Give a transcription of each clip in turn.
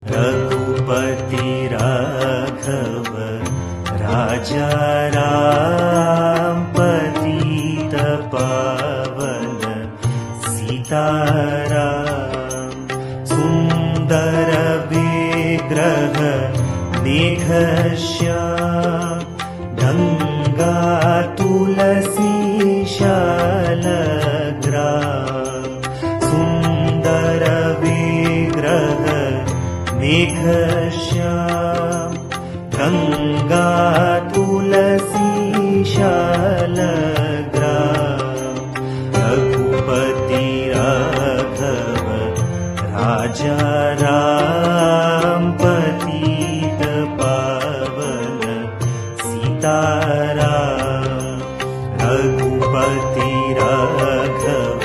रघुपति राघव राजा राम पतित पावन सीताराम। सुंदर विग्रह मेघश्याम गंगा तुलसी शालग्राम। सुंदर विग्रह मेघश्याम गंगा तुलसी शालग्राम। रघुपति राघव राजा राम पतित पावन सीताराम। रघुपति राघव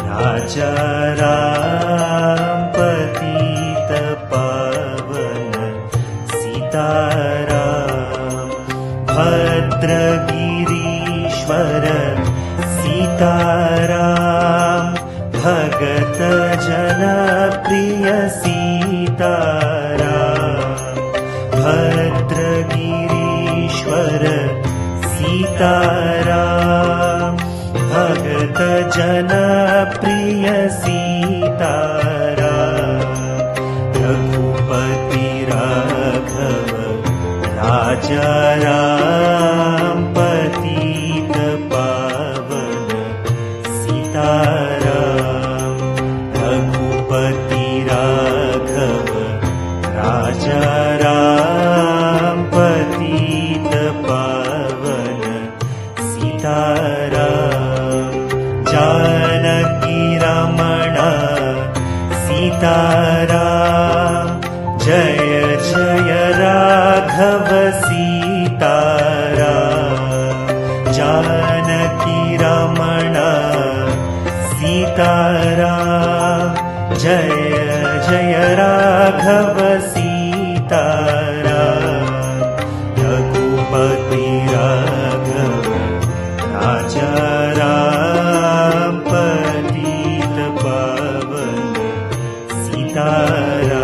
राजा राम पतित पावन सीताराम। भद्रगिरीश्वर सीताराम भगत जन प्रिय सीताराम। भद्रगिरीश्वर सीताराम भगत जन प्रिय सीताराम। रघुपति राघव राजा राम पतित पावन सीताराम। रघुपति राघव राजा राम पतित पावन सीताराम। जानकी रमण सीताराम जय जय राघव सीताराम। जानकी रमण सीताराम जय जय राघव सीताराम। रघुपति राघव राजा राम पतित पावन सीताराम।